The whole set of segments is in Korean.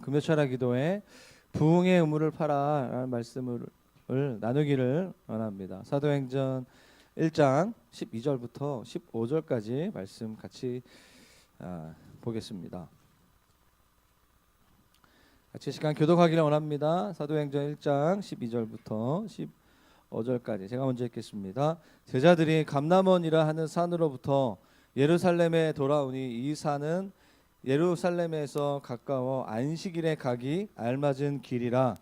금요철야 기도회 부흥의 의무를 파라라는 말씀을 나누기를 원합니다. 사도행전 1장 12절부터 15절까지 말씀 같이 보겠습니다. 같이 시간 교독하기를 원합니다. 사도행전 1장 12절부터 15절까지 제가 먼저 읽겠습니다. 제자들이 감람원이라 하는 산으로부터 예루살렘에 돌아오니 이 산은 예루살렘에서 가까워 안식일에 가기 알맞은 길이라.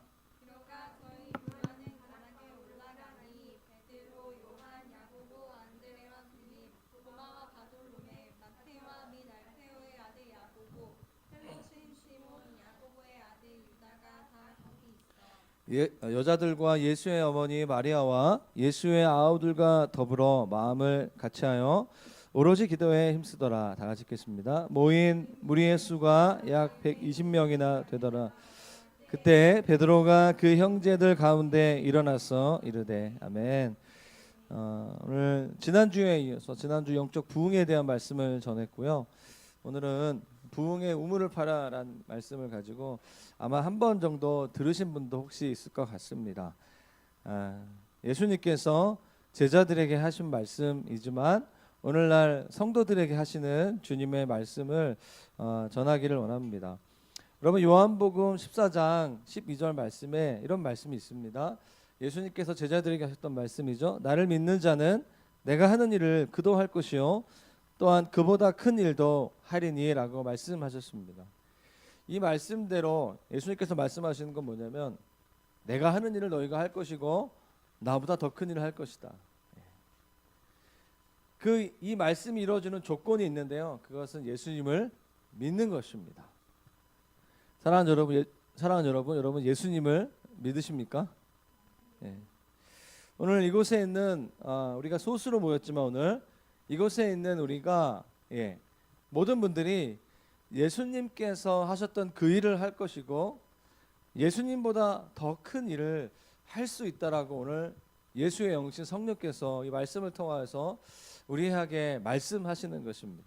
그러가 저희 교회는 가락에 올라가니 베드로, 요한, 야고보, 안드레와 빌립, 도마와 바돌로메, 마테와 및 알페오의 아들 야고보, 헬로신 시몬, 야고보의 아들 유다가 다 거기 있어. 여자들과 예수의 어머니 마리아와 예수의 아우들과 더불어 마음을 같이하여 오로지 기도에 힘쓰더라. 다 같이 읽겠습니다. 모인 무리의 수가 약 120명이나 되더라. 그때 베드로가 그 형제들 가운데 일어나서 이르되 아멘. 오늘 지난주에 이어서 지난주 영적 부흥에 대한 말씀을 전했고요. 오늘은 부흥의 우물을 파라라는 말씀을 가지고 아마 한 번 정도 들으신 분도 혹시 있을 것 같습니다. 예수님께서 제자들에게 하신 말씀이지만 오늘날 성도들에게 하시는 주님의 말씀을 전하기를 원합니다. 여러분 요한복음 14장 12절 말씀에 이런 말씀이 있습니다. 예수님께서 제자들에게 하셨던 말씀이죠. 나를 믿는 자는 내가 하는 일을 그도 할 것이요 또한 그보다 큰 일도 하리니 라고 말씀하셨습니다. 이 말씀대로 예수님께서 말씀하시는 건 뭐냐면 내가 하는 일을 너희가 할 것이고 나보다 더 큰 일을 할 것이다. 이 말씀이 이루어지는 조건이 있는데요. 그것은 예수님을 믿는 것입니다. 사랑하는 여러분, 여러분 예수님을 믿으십니까? 예. 오늘 이곳에 있는 우리가 소수로 모였지만 오늘 이곳에 있는 우리가 모든 분들이 예수님께서 하셨던 그 일을 할 것이고 예수님보다 더 큰 일을 할 수 있다라고 오늘 예수의 영신 성령께서 이 말씀을 통하여서 우리에게 말씀하시는 것입니다.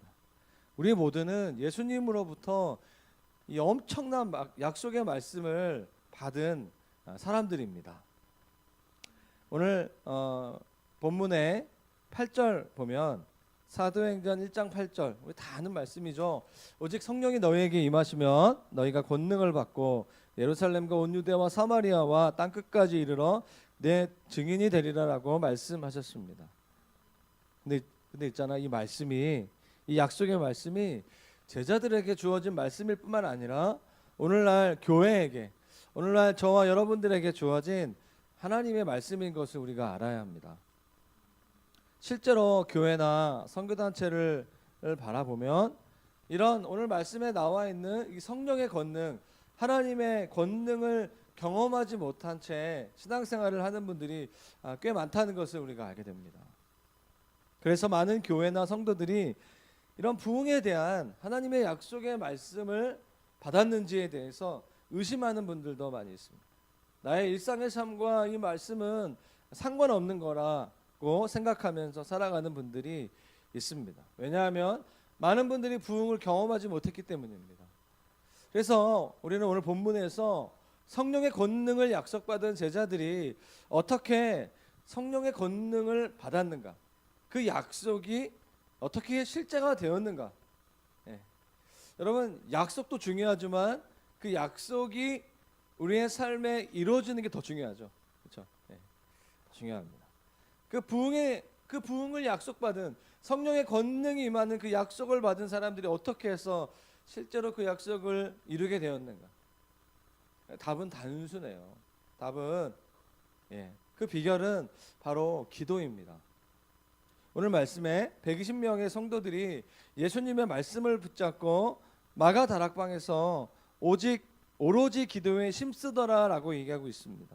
우리 모두는 예수님으로부터 이 엄청난 약속의 말씀을 받은 사람들입니다. 오늘 본문의 8절 보면 사도행전 1장 8절 우리 다 아는 말씀이죠. 오직 성령이 너희에게 임하시면 너희가 권능을 받고 예루살렘과 온 유대와 사마리아와 땅끝까지 이르러 내 증인이 되리라라고 말씀하셨습니다. 근데 있잖아, 이 말씀이, 이 약속의 말씀이 제자들에게 주어진 말씀일 뿐만 아니라 오늘날 교회에게, 오늘날 저와 여러분들에게 주어진 하나님의 말씀인 것을 우리가 알아야 합니다. 실제로 교회나 선교단체를 바라보면 이런 오늘 말씀에 나와 있는 이 성령의 권능, 하나님의 권능을 경험하지 못한 채 신앙생활을 하는 분들이 꽤 많다는 것을 우리가 알게 됩니다. 그래서 많은 교회나 성도들이 이런 부흥에 대한 하나님의 약속의 말씀을 받았는지에 대해서 의심하는 분들도 많이 있습니다. 나의 일상의 삶과 이 말씀은 상관없는 거라고 생각하면서 살아가는 분들이 있습니다. 왜냐하면 많은 분들이 부흥을 경험하지 못했기 때문입니다. 그래서 우리는 오늘 본문에서 성령의 권능을 약속받은 제자들이 어떻게 성령의 권능을 받았는가, 그 약속이 어떻게 실제가 되었는가. 여러분 약속도 중요하지만 그 약속이 우리의 삶에 이루어지는 게 더 중요하죠. 그렇죠? 더 중요합니다. 그 부흥을 약속받은 성령의 권능이 임하는 그 약속을 받은 사람들이 어떻게 해서 실제로 그 약속을 이루게 되었는가? 답은 단순해요. 답은 그 비결은 바로 기도입니다. 오늘 말씀에 120명의 성도들이 예수님의 말씀을 붙잡고 마가 다락방에서 오로지 기도에 힘쓰더라라고 얘기하고 있습니다.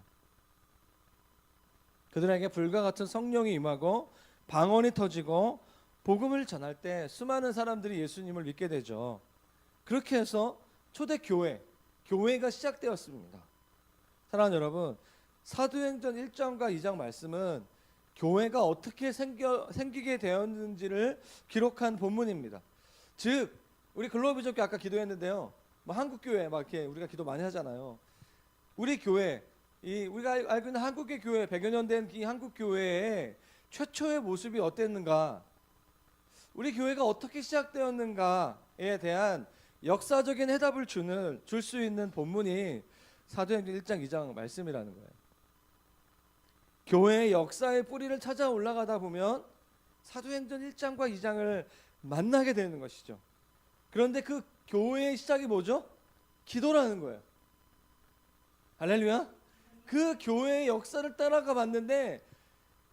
그들에게 불과 같은 성령이 임하고 방언이 터지고 복음을 전할 때 수많은 사람들이 예수님을 믿게 되죠. 그렇게 해서 초대 교회가 시작되었습니다. 사랑하는 여러분, 사도행전 1장과 2장 말씀은 교회가 어떻게 생기게 되었는지를 기록한 본문입니다. 즉 우리 글로벌 비전교 아까 기도했는데요. 뭐 한국 교회 막 이렇게 우리가 기도 많이 하잖아요. 우리 교회, 이 우리가 알고 있는 한국의 교회, 100여 년 된 이 한국 교회의 최초의 모습이 어땠는가, 우리 교회가 어떻게 시작되었는가에 대한 역사적인 해답을 줄 수 있는 본문이 사도행전 1장 2장 말씀이라는 거예요. 교회의 역사의 뿌리를 찾아 올라가다 보면 사도행전 1장과 2장을 만나게 되는 것이죠. 그런데 그 교회의 시작이 뭐죠? 기도라는 거예요. 할렐루야. 그 교회의 역사를 따라가 봤는데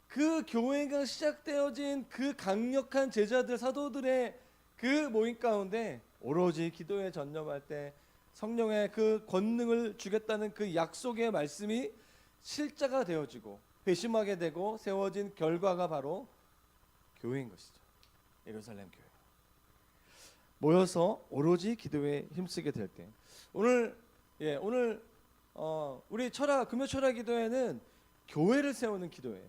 그 교회가 시작되어진 그 강력한 제자들, 사도들의 그 모임 가운데 오로지 기도에 전념할 때 성령의 그 권능을 주겠다는 그 약속의 말씀이 실자가 되어지고 회심하게 되고 세워진 결과가 바로 교회인 것이죠. 예루살렘 교회. 모여서 오로지 기도에 힘쓰게 될 때, 오늘 우리 금요 철학 기도회는 교회를 세우는 기도예요.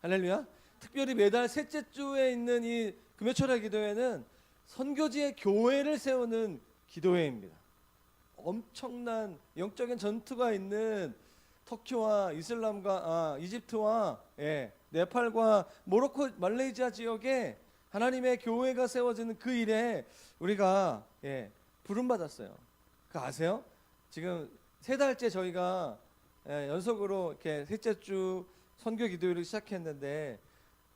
할렐루야. 특별히 매달 셋째 주에 있는 이 금요 철학 기도회는 선교지의 교회를 세우는 기도회입니다. 엄청난 영적인 전투가 있는 터키와 이집트와 네팔과 모로코, 말레이시아 지역에 하나님의 교회가 세워지는 그 일에 우리가 부름 받았어요. 그거 아세요? 지금 3달째 저희가 연속으로 이렇게 셋째 주 선교 기도회를 시작했는데,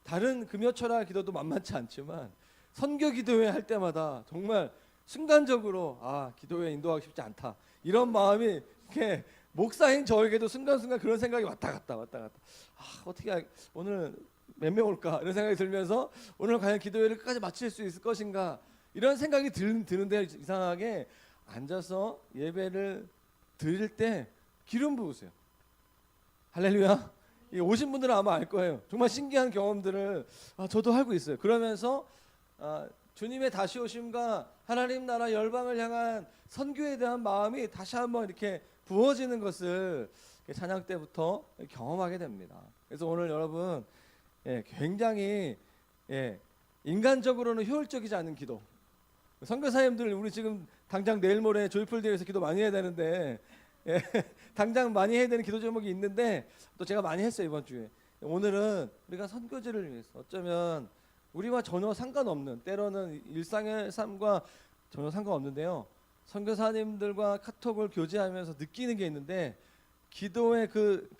다른 금요철학 기도도 만만치 않지만 선교 기도회 할 때마다 정말 순간적으로 기도회 인도하기 쉽지 않다, 이런 마음이 이렇게 목사인 저에게도 순간순간 그런 생각이 왔다 갔다. 어떻게 오늘 몇 명 올까, 이런 생각이 들면서 오늘 과연 기도회를 끝까지 마칠 수 있을 것인가, 이런 생각이 드는데, 이상하게 앉아서 예배를 드릴 때 기름 부으세요. 할렐루야. 오신 분들은 아마 알 거예요. 정말 신기한 경험들을 저도 하고 있어요. 그러면서 주님의 다시 오심과 하나님 나라 열방을 향한 선교에 대한 마음이 다시 한번 이렇게 부어지는 것을 찬양 때부터 경험하게 됩니다. 그래서 오늘 여러분 굉장히 인간적으로는 효율적이지 않은 기도, 선교사님들 우리 지금 당장 내일 모레 조이풀 대회에서 기도 많이 해야 되는데 당장 많이 해야 되는 기도 제목이 있는데 또 제가 많이 했어요. 이번 주에 오늘은 우리가 선교지를 위해서, 어쩌면 우리와 전혀 상관없는, 때로는 일상의 삶과 전혀 상관없는데요, 선교사님들과 카톡을 교제하면서 느끼는 게 있는데, 기도회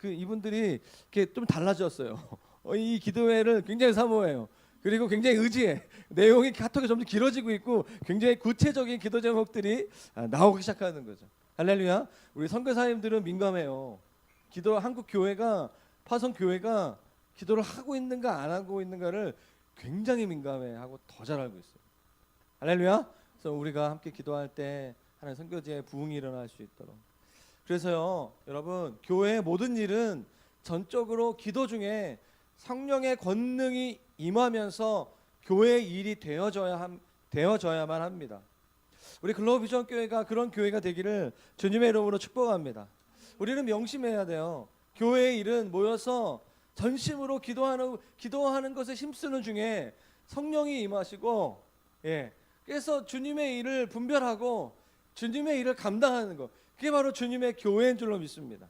이분들이 이렇게 좀 달라졌어요. 이 기도회를 굉장히 사모해요. 그리고 굉장히 의지해. 내용이 카톡이 점점 길어지고 있고 굉장히 구체적인 기도 제목들이 나오기 시작하는 거죠. 할렐루야. 우리 선교사님들은 민감해요. 한국 교회가, 파송 교회가 기도를 하고 있는가 안 하고 있는가를 굉장히 민감해하고 더 잘 알고 있어요. 할렐루야. 그래서 우리가 함께 기도할 때 하나님 선교지에 부흥이 일어날 수 있도록. 그래서요, 여러분, 교회의 모든 일은 전적으로 기도 중에 성령의 권능이 임하면서 교회의 일이 되어져야만 합니다. 우리 글로벌 비전 교회가 그런 교회가 되기를 주님의 이름으로 축복합니다. 우리는 명심해야 돼요. 교회의 일은 모여서 전심으로 기도하는 것에 힘쓰는 중에 성령이 임하시고, 그래서 주님의 일을 분별하고 주님의 일을 감당하는 것, 그게 바로 주님의 교회인 줄로 믿습니다.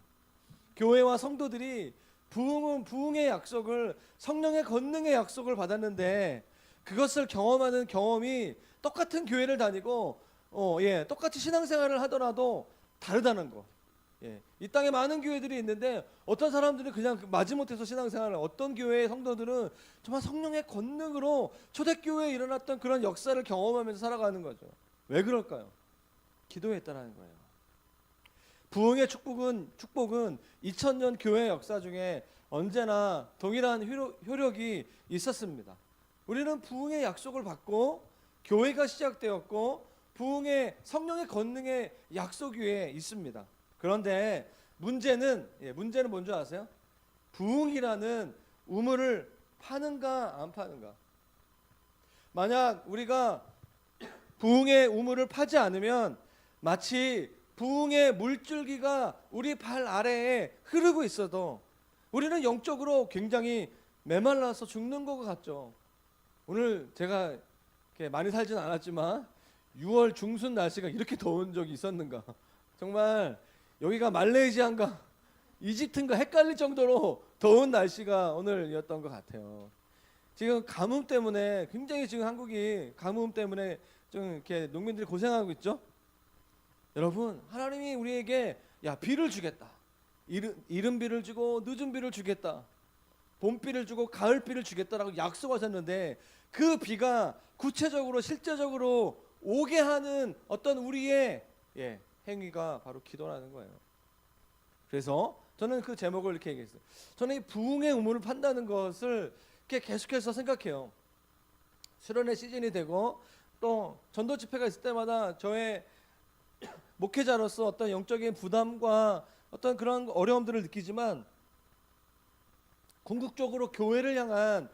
교회와 성도들이 부흥의 약속을, 성령의 권능의 약속을 받았는데, 그것을 경험하는 경험이 똑같은 교회를 다니고 똑같이 신앙생활을 하더라도 다르다는 거. 이 땅에 많은 교회들이 있는데 어떤 사람들은 그냥 마지못해서 신앙생활을, 어떤 교회의 성도들은 정말 성령의 권능으로 초대교회에 일어났던 그런 역사를 경험하면서 살아가는 거죠. 왜 그럴까요? 기도에 있다는 거예요. 부흥의 축복은 2000년 교회 역사 중에 언제나 동일한 효력이 있었습니다. 우리는 부흥의 약속을 받고 교회가 시작되었고 부흥의 성령의 권능의 약속 위에 있습니다. 그런데 문제는 뭔지 아세요? 부흥이라는 우물을 파는가 안 파는가. 만약 우리가 부흥의 우물을 파지 않으면 마치 부흥의 물줄기가 우리 발 아래에 흐르고 있어도 우리는 영적으로 굉장히 메말라서 죽는 것 같죠. 오늘 제가 이렇게 많이 살진 않았지만 6월 중순 날씨가 이렇게 더운 적이 있었는가? 정말 여기가 말레이시아인가 이집트인가 헷갈릴 정도로 더운 날씨가 오늘이었던 것 같아요. 지금 가뭄 때문에 굉장히 지금 한국이 가뭄 때문에 좀 이렇게 농민들이 고생하고 있죠. 여러분, 하나님이 우리에게 야 비를 주겠다. 이른 비를 주고 늦은 비를 주겠다. 봄비를 주고 가을비를 주겠다라고 약속하셨는데 그 비가 구체적으로 실제적으로 오게 하는 어떤 우리의 행위가 바로 기도라는 거예요. 그래서 저는 그 제목을 이렇게 얘기했어요. 저는 이 부흥의 의무를 판다는 것을 이렇게 계속해서 생각해요. 수련회 시즌이 되고 또 전도 집회가 있을 때마다 저의 목회자로서 어떤 영적인 부담과 어떤 그런 어려움들을 느끼지만 궁극적으로 교회를 향한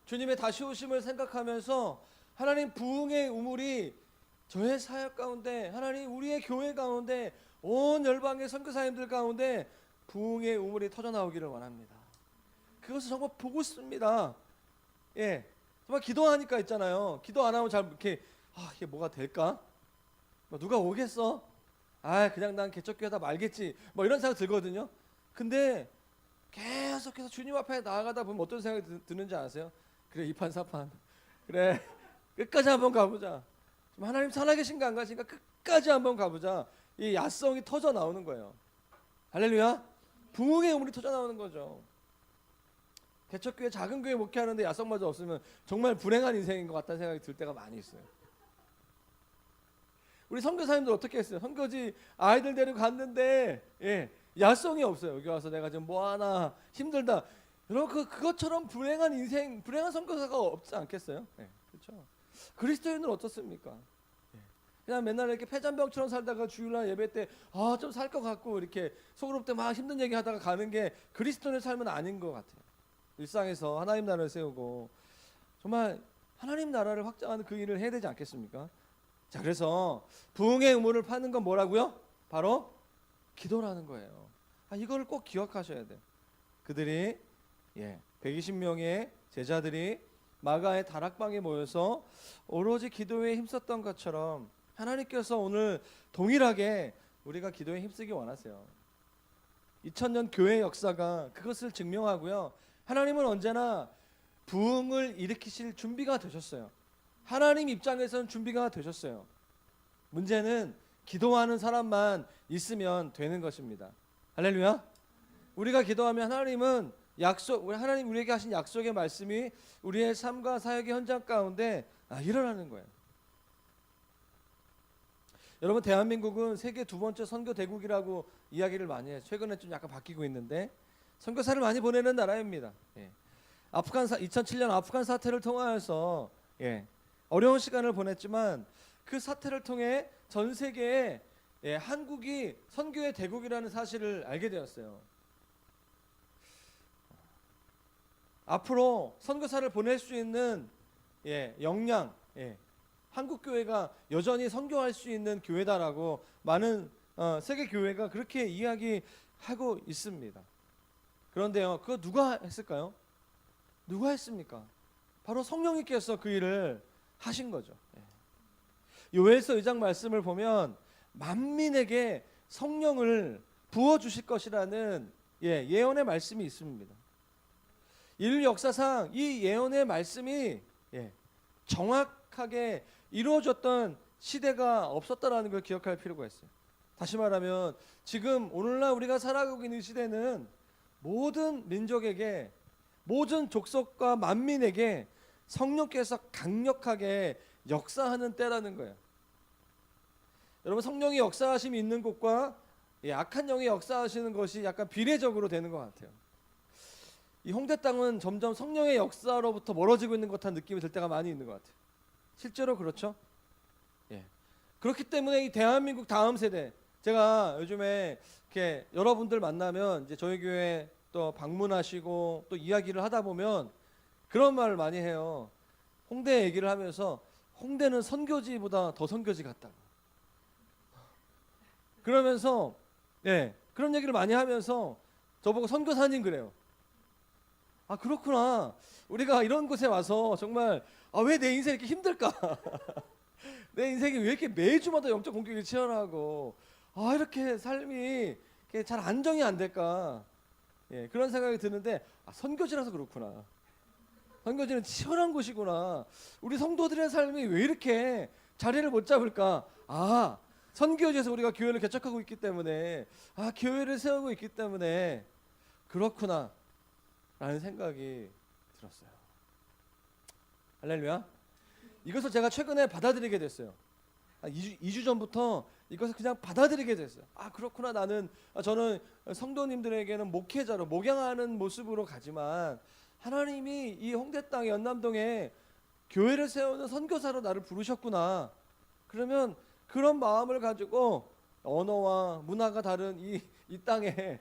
주님의 다시 오심을 생각하면서 하나님 부흥의 우물이 저의 사역 가운데, 하나님 우리의 교회 가운데, 온 열방의 선교사님들 가운데 부흥의 우물이 터져 나오기를 원합니다. 그것을 정말 보고 싶습니다. 정말 기도하니까 있잖아요. 기도 안 하면 잘 이렇게 이게 뭐가 될까? 누가 오겠어? 그냥 난 개척교회다 말겠지. 이런 생각 들거든요. 근데 계속해서 주님 앞에 나아가다 보면 어떤 생각이 드는지 아세요? 그래, 이판사판. 그래, 끝까지 한번 가보자. 하나님 살아계신가 안 가신가 끝까지 한번 가보자. 이 야성이 터져 나오는 거예요. 할렐루야. 부흥의 우물이 터져 나오는 거죠. 개척교회 작은 교회 목회하는데 야성마저 없으면 정말 불행한 인생인 것 같다는 생각이 들 때가 많이 있어요. 우리 선교사님들 어떻게 했어요? 선교지 아이들 데리고 갔는데 야성이 없어요. 여기 와서 내가 지금 뭐 하나 힘들다. 여러분 그것처럼 불행한 인생, 불행한 선교사가 없지 않겠어요? 그렇죠. 그리스도인은 어떻습니까? 그냥 맨날 이렇게 패잔병처럼 살다가 주일날 예배 때 좀 살 것 같고 이렇게 속으로 때 막 힘든 얘기 하다가 가는 게 그리스도인의 삶은 아닌 것 같아요. 일상에서 하나님 나라를 세우고 정말 하나님 나라를 확장하는 그 일을 해야 되지 않겠습니까? 자, 그래서 부흥의 의무를 파는 건 뭐라고요? 바로 기도라는 거예요. 이거를 꼭 기억하셔야 돼요. 그들이 120명의 제자들이 마가의 다락방에 모여서 오로지 기도에 힘썼던 것처럼 하나님께서 오늘 동일하게 우리가 기도에 힘쓰기 원하세요. 2000년 교회 역사가 그것을 증명하고요. 하나님은 언제나 부흥을 일으키실 준비가 되셨어요. 하나님 입장에서는 준비가 되셨어요. 문제는 기도하는 사람만 있으면 되는 것입니다. 할렐루야. 우리가 기도하면 하나님은 하나님 우리에게 하신 약속의 말씀이 우리의 삶과 사역의 현장 가운데 일어나는 거예요. 여러분, 대한민국은 세계 두 번째 선교 대국이라고 이야기를 많이 해요. 최근에 좀 약간 바뀌고 있는데 선교사를 많이 보내는 나라입니다. 2007년 아프간 사태를 통하여서 어려운 시간을 보냈지만 그 사태를 통해 전 세계에 한국이 선교의 대국이라는 사실을 알게 되었어요. 앞으로 선교사를 보낼 수 있는 역량, 한국 교회가 여전히 선교할 수 있는 교회다라고 많은 세계 교회가 그렇게 이야기하고 있습니다. 그런데요, 그거 누가 했을까요? 누가 했습니까? 바로 성령님께서 그 일을 하신 거죠. 요엘서 2장 말씀을 보면 만민에게 성령을 부어주실 것이라는 예언의 말씀이 있습니다. 인류 역사상 이 예언의 말씀이 정확하게 이루어졌던 시대가 없었다라는 걸 기억할 필요가 있어요. 다시 말하면 지금 오늘날 우리가 살아가고 있는 시대는 모든 민족에게, 모든 족속과 만민에게 성령께서 강력하게 역사하는 때라는 거예요. 여러분, 성령이 역사하심이 있는 곳과 악한 영이 역사하시는 것이 약간 비례적으로 되는 것 같아요. 이 홍대 땅은 점점 성령의 역사로부터 멀어지고 있는 것 같은 느낌이 들 때가 많이 있는 것 같아요. 실제로 그렇죠? 그렇기 때문에 이 대한민국 다음 세대, 제가 요즘에 이렇게 여러분들 만나면 이제 저희 교회 또 방문하시고 또 이야기를 하다 보면 그런 말을 많이 해요. 홍대 얘기를 하면서 홍대는 선교지보다 더 선교지 같다. 그러면서 그런 얘기를 많이 하면서 저보고 선교사님 그래요. 그렇구나. 우리가 이런 곳에 와서 정말 왜 내 인생이 이렇게 힘들까? 내 인생이 왜 이렇게 매주마다 영적 공격이 치열하고 이렇게 삶이 잘 안정이 안 될까? 예, 그런 생각이 드는데 선교지라서 그렇구나. 선교지는 치열한 곳이구나. 우리 성도들의 삶이 왜 이렇게 자리를 못 잡을까? 선교지에서 우리가 교회를 개척하고 있기 때문에 교회를 세우고 있기 때문에 그렇구나 라는 생각이 들었어요. 할렐루야. 이것을 제가 최근에 받아들이게 됐어요. 2주 전부터 이것을 그냥 받아들이게 됐어요. 그렇구나. 저는 성도님들에게는 목회자로 목양하는 모습으로 가지만 하나님이 이 홍대 땅 연남동에 교회를 세우는 선교사로 나를 부르셨구나. 그러면 그런 마음을 가지고 언어와 문화가 다른 이 땅에,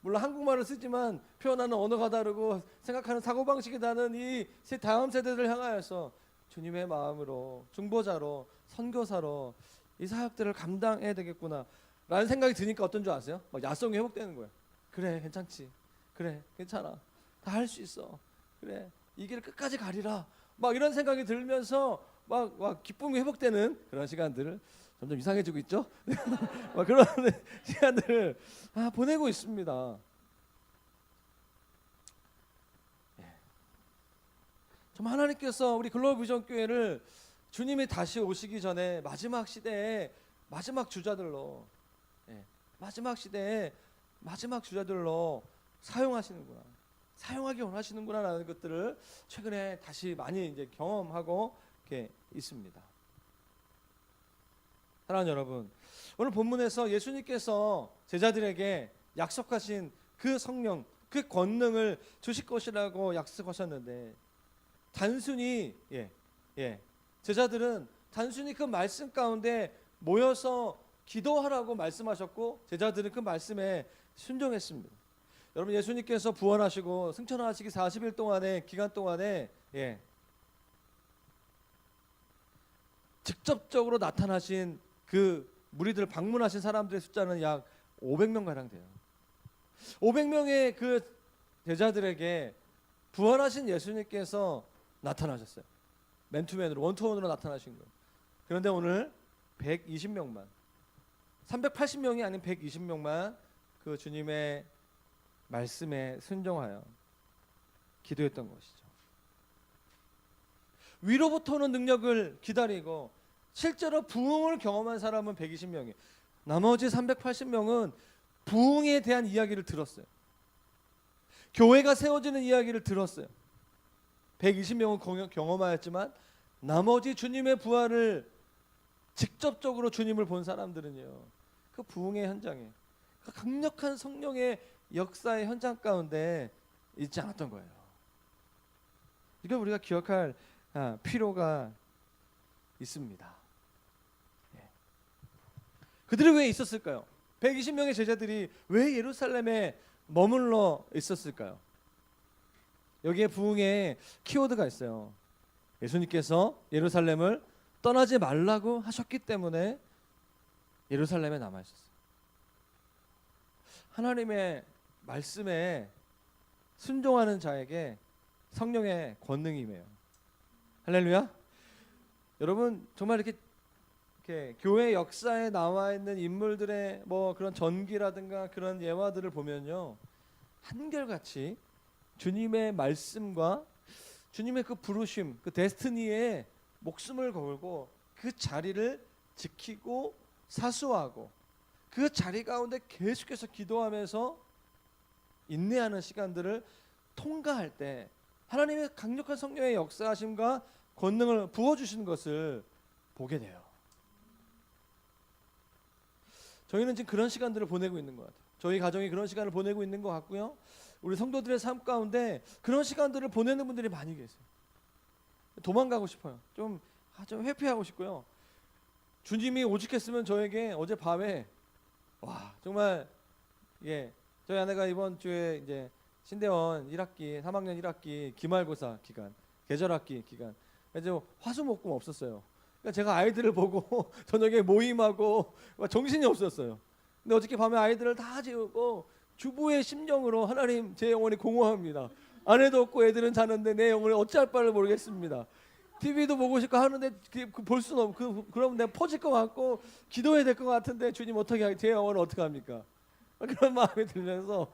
물론 한국말을 쓰지만 표현하는 언어가 다르고 생각하는 사고방식이 다른 이 다음 세대들을 향하여서 주님의 마음으로 중보자로 선교사로 이 사역들을 감당해야 되겠구나 라는 생각이 드니까 어떤 줄 아세요? 막 야성이 회복되는 거예요. 그래 괜찮지. 그래 괜찮아. 다 할 수 있어. 그래 이 길을 끝까지 가리라. 막 이런 생각이 들면서 막 기쁨이 회복되는 그런 시간들을 점점 이상해지고 있죠. 막 그런 시간들을 보내고 있습니다. 좀 하나님께서 우리 글로벌 비전 교회를 주님이 다시 오시기 전에 마지막 시대에 마지막 주자들로 마지막 시대에 마지막 주자들로 사용하시는구나. 사용하기 원하시는구나라는 것들을 최근에 다시 많이 이제 경험하고 이렇게 있습니다. 사랑하는 여러분, 오늘 본문에서 예수님께서 제자들에게 약속하신 그 성령, 그 권능을 주실 것이라고 약속하셨는데 단순히 제자들은 단순히 그 말씀 가운데 모여서 기도하라고 말씀하셨고 제자들은 그 말씀에 순종했습니다. 여러분 예수님께서 부활하시고 승천하시기 40일 동안의 기간 동안에 직접적으로 나타나신 그 무리들을 방문하신 사람들의 숫자는 약 500명 가량 돼요. 500명의 그 제자들에게 부활하신 예수님께서 나타나셨어요. 맨투맨으로 원투원으로 나타나신 거예요. 그런데 오늘 120명만 380명이 아닌 120명만 그 주님의 말씀에 순종하여 기도했던 것이죠. 위로부터 오는 능력을 기다리고 실제로 부흥을 경험한 사람은 120명이에요. 나머지 380명은 부흥에 대한 이야기를 들었어요. 교회가 세워지는 이야기를 들었어요. 120명은 경험하였지만 나머지 주님의 부활을 직접적으로 주님을 본 사람들은요, 그 부흥의 현장에 그 강력한 성령의 역사의 현장 가운데 있지 않았던 거예요. 이걸 우리가 기억할 필요가 있습니다. 그들이 왜 있었을까요? 120명의 제자들이 왜 예루살렘에 머물러 있었을까요? 여기에 부흥의 키워드가 있어요. 예수님께서 예루살렘을 떠나지 말라고 하셨기 때문에 예루살렘에 남아 있었어요. 하나님의 말씀에 순종하는 자에게 성령의 권능이 임해요. 할렐루야. 여러분 정말 이렇게 교회 역사에 나와 있는 인물들의 그런 전기라든가 그런 예화들을 보면요, 한결같이 주님의 말씀과 주님의 그 부르심, 그 데스티니에 목숨을 걸고 그 자리를 지키고 사수하고 그 자리 가운데 계속해서 기도하면서 인내하는 시간들을 통과할 때 하나님의 강력한 성령의 역사하심과 권능을 부어주시는 것을 보게 돼요. 저희는 지금 그런 시간들을 보내고 있는 것 같아요. 저희 가정이 그런 시간을 보내고 있는 것 같고요. 우리 성도들의 삶 가운데 그런 시간들을 보내는 분들이 많이 계세요. 도망가고 싶어요. 좀 회피하고 싶고요. 주님이 오직했으면 저에게 어제 밤에 정말 저희 아내가 이번 주에 이제 신대원 1학기 3학년 1학기 기말고사 기간, 계절학기 기간, 이제 화수목금 없었어요. 그러니까 제가 아이들을 보고 저녁에 모임하고 정신이 없었어요. 근데 어저께 밤에 아이들을 다 재우고 주부의 심정으로 하나님 제 영혼이 공허합니다. 아내도 없고 애들은 자는데 내 영혼을 어찌할 바를 모르겠습니다. TV도 보고 싶고 하는데 볼 수는 없고 그러면 내가 퍼질 것 같고 기도해야 될 것 같은데 주님 어떻게 제 영혼을 어떻게 합니까? 그런 마음이 들면서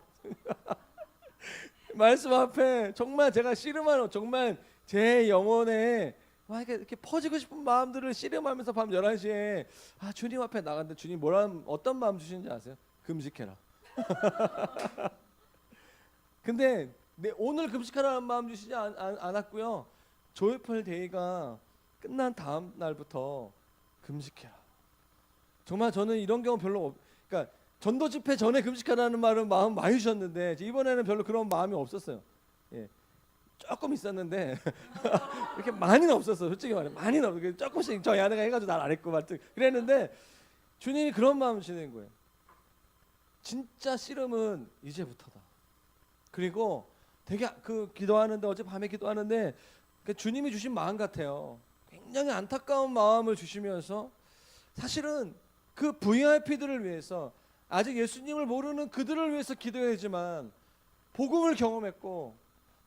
말씀 앞에 정말 제가 씨름하는 정말 제 영혼에 막 이렇게 퍼지고 싶은 마음들을 씨름하면서 밤 11시에 주님 앞에 나갔는데 주님 어떤 마음 주시는지 아세요? 금식해라. 근데 오늘 금식하라는 마음 주시지 않았고요. 조이풀 데이가 끝난 다음 날부터 금식해라. 정말 저는 이런 경우 별로 그러니까 전도 집회 전에 금식하라는 말은 마음 많이 주셨는데 이번에는 별로 그런 마음이 없었어요. 예. 조금 있었는데 이렇게 많이는 없었어. 솔직히 말해 많이는 없고 조금씩 저희 아내가 해가지고 날 안 했고 말든 그랬는데 주님이 그런 마음 주시는 거예요. 진짜 씨름은 이제부터다. 그리고 되게 기도하는데 어제 밤에 기도하는데 주님이 주신 마음 같아요. 굉장히 안타까운 마음을 주시면서 사실은 그 VIP들을 위해서 아직 예수님을 모르는 그들을 위해서 기도해야지만 복음을 경험했고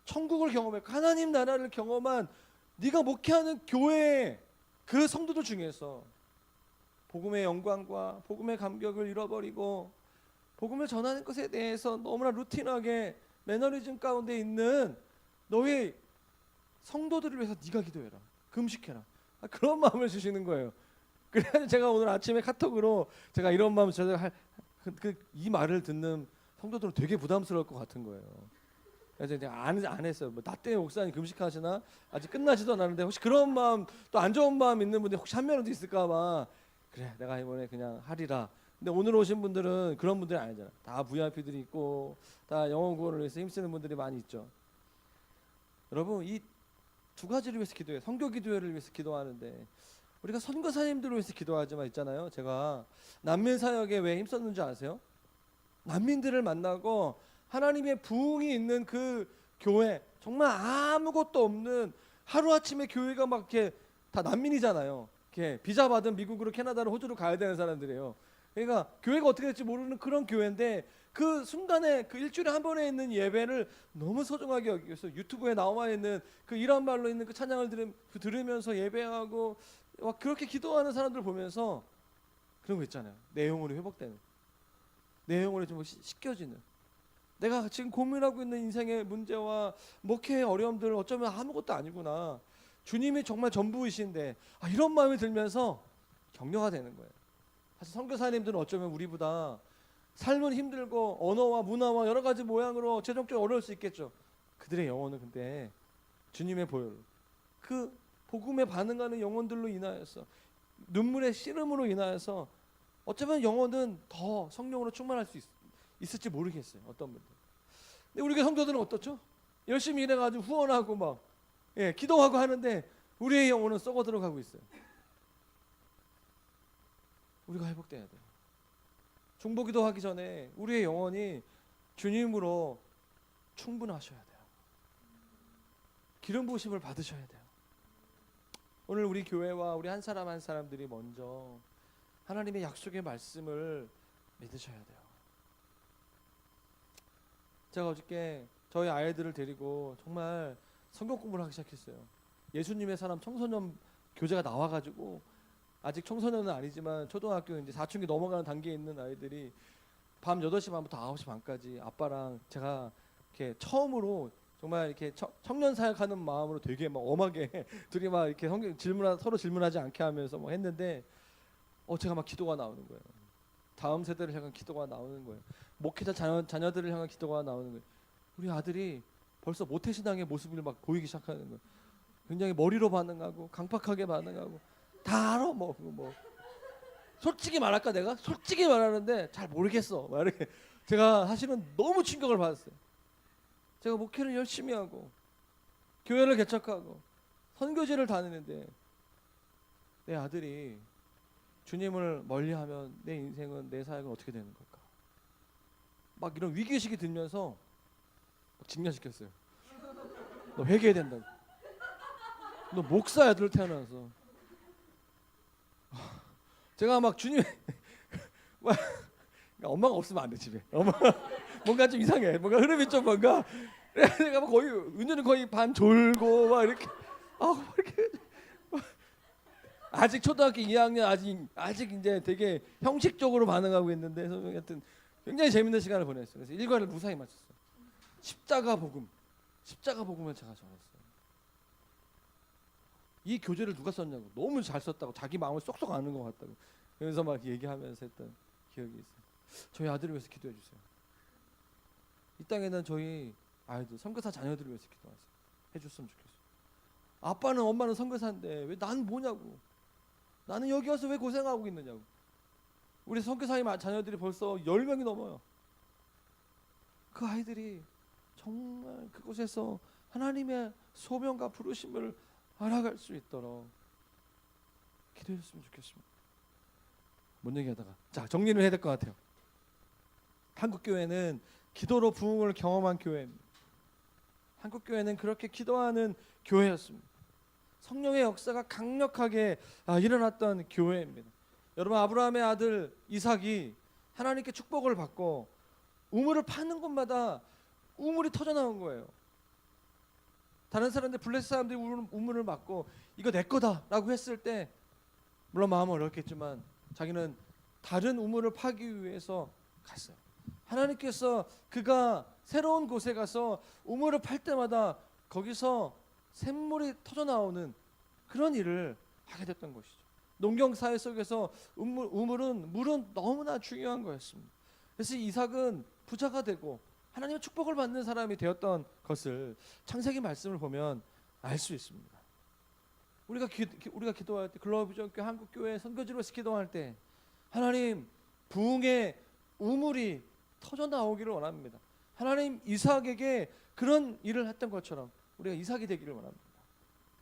천국을 경험했고 하나님 나라를 경험한 네가 목회하는 교회의 그 성도들 중에서 복음의 영광과 복음의 감격을 잃어버리고 복음을 전하는 것에 대해서 너무나 루틴하게 매너리즘 가운데 있는 너희 성도들을 위해서 네가 기도해라. 금식해라. 그런 마음을 주시는 거예요. 그래서 제가 오늘 아침에 카톡으로 제가 이런 마음 제가 이 말을 듣는 성도들은 되게 부담스러울 것 같은 거예요. 그래서 제가 안 했어요. 나 때문에 목사님 금식하시나? 아직 끝나지도 않았는데 혹시 그런 마음 또 안 좋은 마음 있는 분들 혹시 한 명도 있을까 봐 그래 내가 이번에 그냥 하리라. 근데 오늘 오신 분들은 그런 분들이 아니잖아. 다 VIP들이 있고 다 영혼 구원을 위해서 힘쓰는 분들이 많이 있죠. 여러분 이 두 가지를 위해서 기도해요. 선교 기도회를 위해서 기도하는데 우리가 선교사님들을 위해서 기도하지만 있잖아요. 제가 난민 사역에 왜 힘썼는지 아세요? 난민들을 만나고 하나님의 부흥이 있는 그 교회 정말 아무것도 없는 하루아침에 교회가 막 이렇게 다 난민이잖아요. 이렇게 비자 받은 미국으로 캐나다로 호주로 가야 되는 사람들이에요. 그러니까 교회가 어떻게 될지 모르는 그런 교회인데 그 순간에 그 일주일에 한 번에 있는 예배를 너무 소중하게 여기서 유튜브에 나와 있는 그 이란 말로 있는 그 찬양을 들으면서 예배하고 막 그렇게 기도하는 사람들 보면서 그런 거 있잖아요. 내 영혼이 회복되는, 내 영혼이 좀 씻겨지는. 내가 지금 고민하고 있는 인생의 문제와 목회의 어려움들 어쩌면 아무것도 아니구나. 주님이 정말 전부이신데 이런 마음이 들면서 격려가 되는 거예요. 사실 선교사님들은 어쩌면 우리보다 삶은 힘들고 언어와 문화와 여러 가지 모양으로 재정적으로 어려울 수 있겠죠. 그들의 영혼은 근데 주님의 보혈, 그 복음에 반응하는 영혼들로 인하여서 눈물의 씨름으로 인하여서 어쩌면 영혼은 더 성령으로 충만할 수 있을지 모르겠어요. 어떤 분들. 근데 우리 교회 성도들은 어떻죠? 열심히 일해가지고 후원하고 막 기도하고 하는데 우리의 영혼은 썩어 들어가고 있어요. 우리가 회복돼야 돼요. 중보기도 하기 전에 우리의 영혼이 주님으로 충분하셔야 돼요. 기름 부으심을 받으셔야 돼요. 오늘 우리 교회와 우리 한 사람 한 사람들이 먼저 하나님의 약속의 말씀을 믿으셔야 돼요. 제가 어저께 저희 아이들을 데리고 정말 성경 공부를 하기 시작했어요. 예수님의 사람 청소년 교재가 나와가지고 아직 청소년은 아니지만 초등학교 이제 사춘기 넘어가는 단계에 있는 아이들이 밤 8시 반부터 9시 반까지 아빠랑 제가 이렇게 처음으로 정말 이렇게 청년 사역하는 마음으로 되게 막 엄하게 둘이 막 이렇게 서로 질문하지 않게 하면서 뭐 했는데 제가 막 기도가 나오는 거예요. 다음 세대를 향한 기도가 나오는 거예요. 목회자 자녀들을 향한 기도가 나오는 거예요. 우리 아들이 벌써 모태신앙의 모습을 막 보이기 시작하는 거예요. 굉장히 머리로 반응하고 강팍하게 반응하고 다 알아 뭐 솔직히 말할까 내가? 솔직히 말하는데 잘 모르겠어 막 이렇게 제가 사실은 너무 충격을 받았어요. 제가 목회를 열심히 하고 교회를 개척하고 선교지를 다니는데 내 아들이 주님을 멀리하면 내 인생은 내 사역은 어떻게 되는 걸까? 막 이런 위기의식이 들면서 직면시켰어요. 너 회개해야 된다. 너 목사야 들 태어나서. 제가 막 주님 엄마가 없으면 안 돼 집에. 엄마 뭔가 좀 이상해. 뭔가 흐름이 좀 뭔가 내가 막 거의 은유는 거의 반 졸고 막 이렇게 이렇게 아직 초등학교 2학년 아직 이제 되게 형식적으로 반응하고 있는데 하여튼 굉장히 재밌는 시간을 보냈어요. 그래서 일과를 무사히 마쳤어요. 십자가 복음을 제가 전했어요. 이 교재를 누가 썼냐고, 너무 잘 썼다고, 자기 마음을 쏙쏙 아는 것 같다고, 그래서 막 얘기하면서 했던 기억이 있어요. 저희 아들을 위해서 기도해 주세요. 이 땅에는 저희 아이들 선교사 자녀들을 위해서 기도하세요. 해줬으면 좋겠어요. 아빠는 엄마는 선교사인데 왜 난 뭐냐고, 나는 여기 와서 왜 고생하고 있느냐고. 우리 선교사님 자녀들이 벌써 10명이 넘어요. 그 아이들이 정말 그곳에서 하나님의 소명과 부르심을 알아갈 수 있도록 기도해 줬으면 좋겠습니다. 뭔 얘기하다가 자, 정리를 해야 될 것 같아요. 한국 교회는 기도로 부흥을 경험한 교회입니다. 한국 교회는 그렇게 기도하는 교회였습니다. 성령의 역사가 강력하게 일어났던 교회입니다. 여러분, 아브라함의 아들 이삭이 하나님께 축복을 받고 우물을 파는 곳마다 우물이 터져 나온 거예요. 다른 사람들, 블레셋 사람들이 우물을 막고 이거 내 거다라고 했을 때 물론 마음은 어렵겠지만 자기는 다른 우물을 파기 위해서 갔어요. 하나님께서 그가 새로운 곳에 가서 우물을 팔 때마다 거기서 샘물이 터져 나오는 그런 일을 하게 됐던 것이죠. 농경 사회 속에서 물은 너무나 중요한 거였습니다. 그래서 이삭은 부자가 되고 하나님의 축복을 받는 사람이 되었던 것을 창세기 말씀을 보면 알 수 있습니다. 우리가 기도할 때, 글로벌 비전교회 한국교회 선교지로서 기도할 때 하나님 부흥의 우물이 터져 나오기를 원합니다. 하나님 이삭에게 그런 일을 했던 것처럼 우리가 이삭이 되기를 원합니다.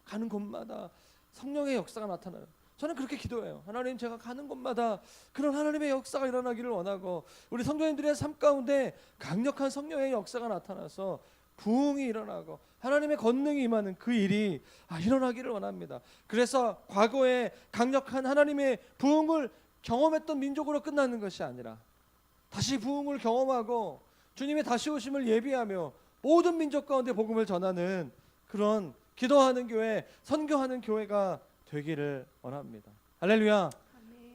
가는 곳마다 성령의 역사가 나타나요. 저는 그렇게 기도해요. 하나님, 제가 가는 곳마다 그런 하나님의 역사가 일어나기를 원하고 우리 성도님들의 삶 가운데 강력한 성령의 역사가 나타나서 부흥이 일어나고 하나님의 권능이 임하는 그 일이 일어나기를 원합니다. 그래서 과거에 강력한 하나님의 부흥을 경험했던 민족으로 끝나는 것이 아니라 다시 부흥을 경험하고 주님의 다시 오심을 예비하며 모든 민족 가운데 복음을 전하는 그런 기도하는 교회, 선교하는 교회가 되기를 원합니다. 할렐루야.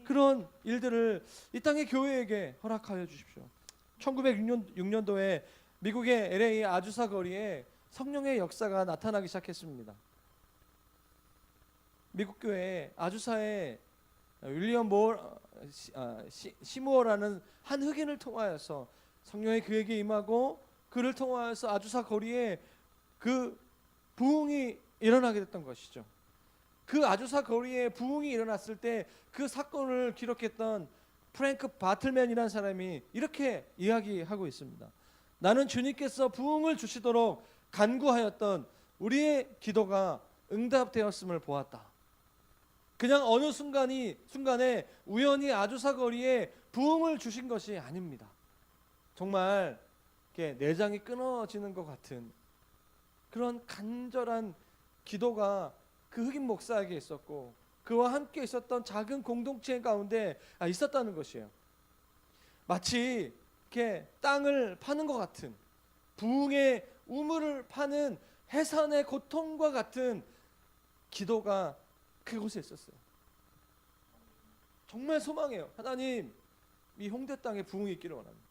그런 일들을 이 땅의 교회에게 허락하여 주십시오. 1906년도에 미국의 LA 아주사 거리에 성령의 역사가 나타나기 시작했습니다. 미국 교회 아주사의 윌리엄 시무어라는 한 흑인을 통하여서 성령의 그에게 임하고 그를 통하여서 아주사 거리에 그 부흥이 일어나게 됐던 것이죠. 그 아주사 거리에 부흥이 일어났을 때 그 사건을 기록했던 프랭크 바틀맨이라는 사람이 이렇게 이야기하고 있습니다. 나는 주님께서 부흥을 주시도록 간구하였던 우리의 기도가 응답되었음을 보았다. 그냥 어느 순간에 우연히 아주사 거리에 부흥을 주신 것이 아닙니다. 정말 이렇게 내장이 끊어지는 것 같은 그런 간절한 기도가 그 흑인 목사에게 있었고 그와 함께 있었던 작은 공동체 가운데 있었다는 것이에요. 마치 이렇게 땅을 파는 것 같은, 부흥의 우물을 파는 해산의 고통과 같은 기도가 그곳에 있었어요. 정말 소망해요. 하나님, 이 홍대 땅에 부흥이 있기를 원합니다.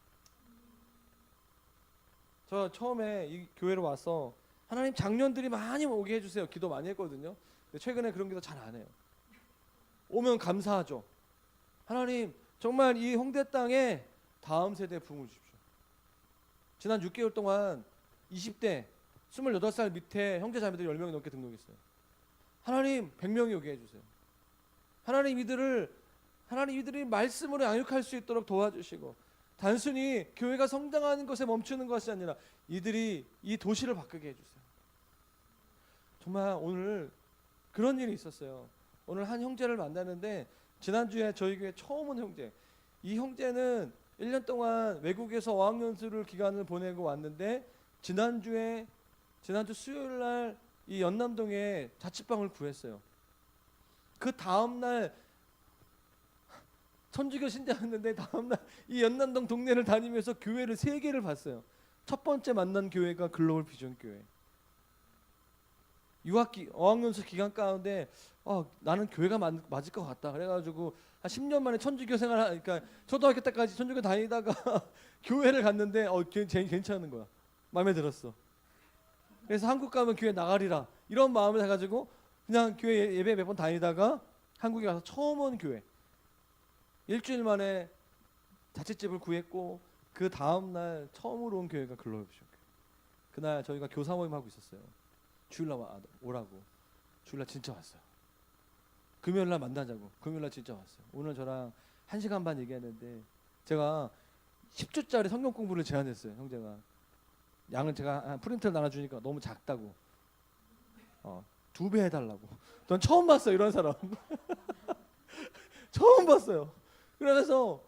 저 처음에 이 교회로 와서 하나님 장년들이 많이 오게 해주세요, 기도 많이 했거든요. 근데 최근에 그런 기도 잘 안 해요. 오면 감사하죠. 하나님, 정말 이 홍대 땅에 다음 세대에 부흥을 주십시오. 지난 6개월 동안 20대 28살 밑에 형제자매들이 10명이 넘게 등록했어요. 하나님, 100명이 오게 해주세요. 하나님, 이들이 말씀으로 양육할 수 있도록 도와주시고 단순히 교회가 성장하는 것에 멈추는 것이 아니라 이들이 이 도시를 바꾸게 해주세요. 정말 오늘 그런 일이 있었어요. 오늘 한 형제를 만나는데 지난주에 저희 교회 처음 온 형제, 이 형제는 1년 동안 외국에서 어학연수를 기간을 보내고 왔는데 지난주 수요일 날 이 연남동에 자취방을 구했어요. 그 다음날 천주교 신자였는데 다음날 이 연남동 동네를 다니면서 교회를 3개를 봤어요. 첫 번째 만난 교회가 글로벌 비전 교회. 어학연수 기간 가운데 나는 교회가 맞을 것 같다. 그래가지고 한 10년 만에 천주교 그러니까 초등학교 때까지 천주교 다니다가 교회를 갔는데 괜찮은 거야. 마음에 들었어. 그래서 한국 가면 교회 나가리라 이런 마음을 해가지고 그냥 교회 예배 몇 번 다니다가 한국에 가서 처음 온 교회. 일주일 만에 자취집을 구했고 그 다음 날 처음으로 온 교회가 글로벌 비전 교회. 그날 저희가 교사 모임 하고 있었어요. 주일날 오라고. 주일날 진짜 왔어요. 금요일날 만나자고. 금요일날 진짜 왔어요. 오늘 저랑 1시간 반 얘기했는데 제가 10주짜리 성경 공부를 제안했어요. 형제가. 양은 제가 프린트를 나눠주니까 너무 작다고. 2배 해달라고. 전 처음 봤어요 이런 사람. 처음 봤어요. 그래서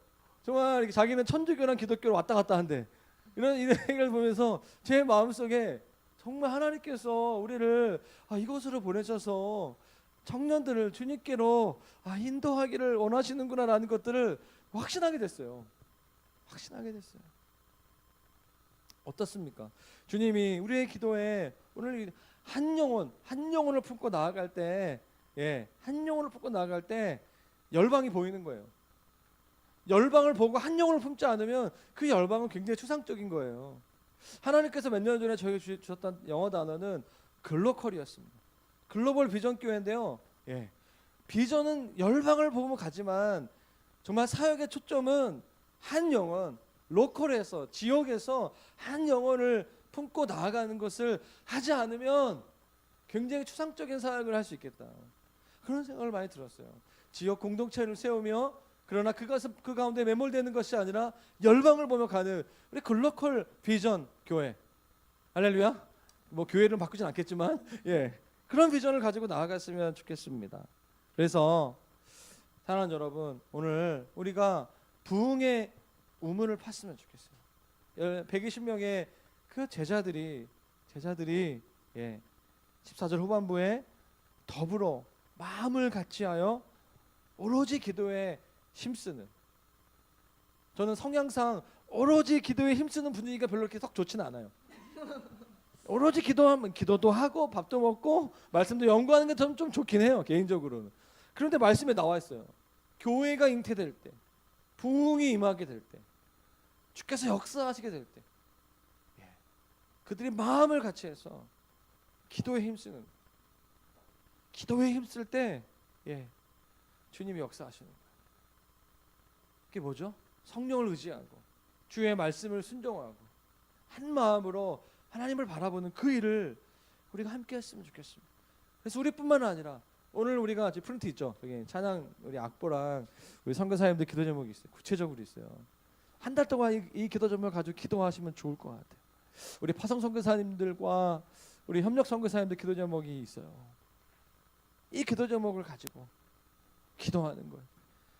정말 자기는 천주교랑 기독교로 왔다 갔다 한대. 이런 얘기를 보면서 제 마음속에 정말 하나님께서 우리를 이곳으로 보내셔서 청년들을 주님께로 인도하기를 원하시는구나라는 것들을 확신하게 됐어요. 확신하게 됐어요. 어떻습니까? 주님이 우리의 기도에 오늘 한 영혼을 품고 나아갈 때, 한 영혼을 품고 나아갈 때 열방이 보이는 거예요. 열방을 보고 한 영혼을 품지 않으면 그 열방은 굉장히 추상적인 거예요. 하나님께서 몇 년 전에 저에게 주셨던 영어 단어는 글로컬이었습니다. 글로벌 비전 교회인데요. 비전은 열방을 보면 가지만 정말 사역의 초점은 한 영혼, 로컬에서 지역에서 한 영혼을 품고 나아가는 것을 하지 않으면 굉장히 추상적인 사역을 할 수 있겠다. 그런 생각을 많이 들었어요. 지역 공동체를 세우며 그러나 그 가운데 매몰되는 것이 아니라 열방을 보며 가는 우리 글로컬 비전 교회. 할렐루야. 뭐 교회를 바꾸진 않겠지만 그런 비전을 가지고 나아갔으면 좋겠습니다. 그래서 사랑하는 여러분, 오늘 우리가 부흥의 우문을 팠으면 좋겠어요. 120명의 그 제자들이 14절 후반부에 더불어 마음을 같이하여 오로지 기도에 힘쓰는, 저는 성향상 오로지 기도에 힘쓰는 분위기가 별로 이렇게 썩 좋지는 않아요. 오로지 기도하면 기도도 하고 밥도 먹고 말씀도 연구하는 게 좀 좋긴 해요, 개인적으로는. 그런데 말씀에 나와 있어요. 교회가 잉태될 때, 부흥이 임하게 될 때, 주께서 역사하시게 될 때, 그들이 마음을 같이 해서 기도에 힘쓰는, 기도에 힘쓸 때 주님이 역사하시는 거예요. 그게 뭐죠? 성령을 의지하고 주의 말씀을 순종하고 한 마음으로 하나님을 바라보는 그 일을 우리가 함께 했으면 좋겠습니다. 그래서 우리뿐만 아니라 오늘 우리가 지금 프린트 있죠? 여기 찬양 우리 악보랑 우리 선교사님들 기도 제목이 있어요. 구체적으로 있어요. 한 달 동안 이 기도 제목을 가지고 기도하시면 좋을 것 같아요. 우리 파송 선교사님들과 우리 협력 선교사님들 기도 제목이 있어요. 이 기도 제목을 가지고 기도하는 거예요.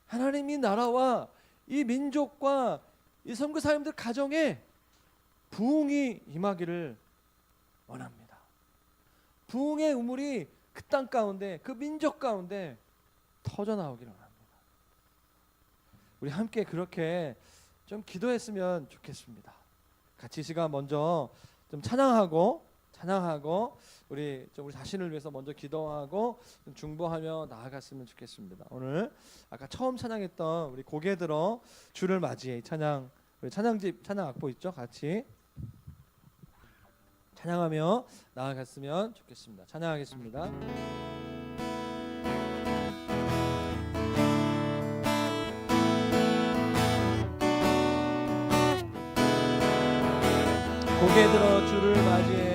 하나님이 나라와 이 민족과 이 선교사님들 가정에 부흥이 임하기를 원합니다. 부흥의 우물이 그 땅 가운데, 그 민족 가운데 터져 나오기를 원합니다. 우리 함께 그렇게 좀 기도했으면 좋겠습니다. 같이 시간 먼저 좀 찬양하고 우리 자신을 위해서 먼저 기도하고 좀 중보하며 나아갔으면 좋겠습니다. 오늘 아까 처음 찬양했던 우리 고개 들어 주를 맞이해 찬양, 우리 찬양집 찬양 악보 있죠? 같이 찬양하며 나아갔으면 좋겠습니다. 찬양하겠습니다. 고개 들어 주를 맞이해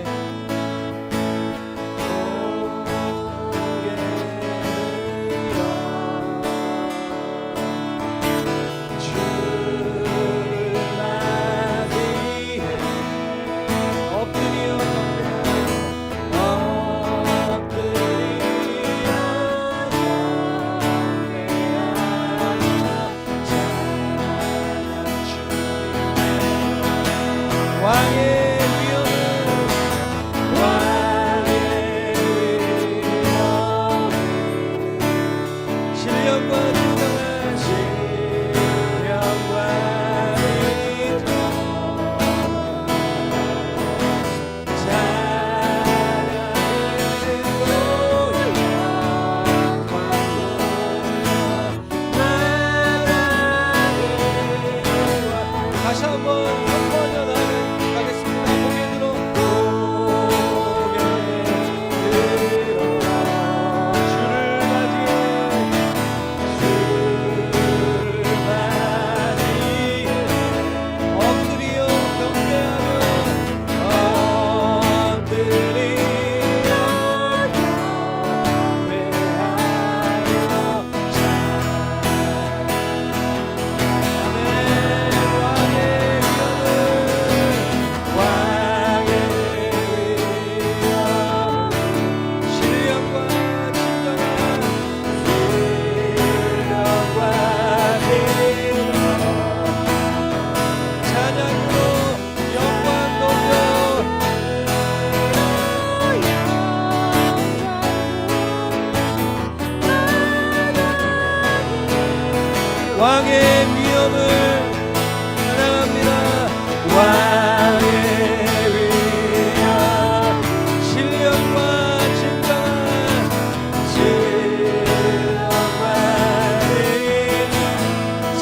왕의 위엄을 다시 한번 선포하며 나가겠습니다. 고개 들어 주를 맞이해 엎드리어 경배하며 왕의 위엄을 찬양합니다. 왕의 위엄 신령과 진정한 신령과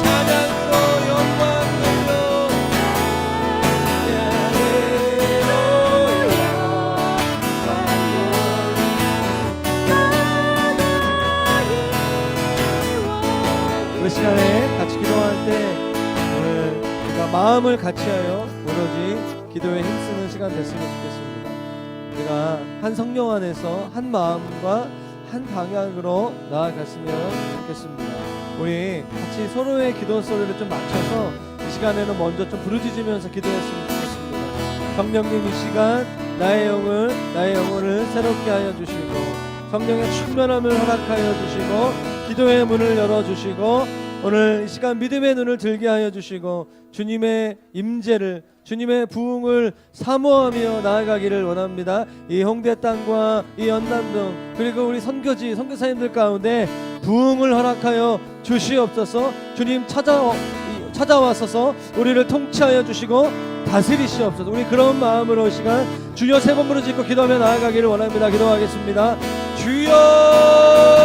찬양으로 영광 돌려 그 시간에 같이 기도할 때 오늘 우리가 마음을 같이하여 오로지 기도에 힘쓰는 시간 됐으면 좋겠습니다. 우리가 한 성령 안에서 한 마음과 한 방향으로 나아갔으면 좋겠습니다. 우리 같이 서로의 기도 소리를 좀 맞춰서 이 시간에는 먼저 좀 부르짖으면서 기도했으면 좋겠습니다. 성령님, 이 시간 나의 영혼을 새롭게 하여 주시고 성령의 충만함을 허락하여 주시고 기도의 문을 열어주시고 오늘 이 시간 믿음의 눈을 들게 하여 주시고 주님의 임재를 주님의 부흥을 사모하며 나아가기를 원합니다. 이 홍대 땅과 이 연남동 그리고 우리 선교사님들 가운데 부흥을 허락하여 주시옵소서. 주님 찾아와서서 우리를 통치하여 주시고 다스리시옵소서. 우리 그런 마음으로 이 시간 주여 세 번 부르짖고 기도하며 나아가기를 원합니다. 기도하겠습니다. 주여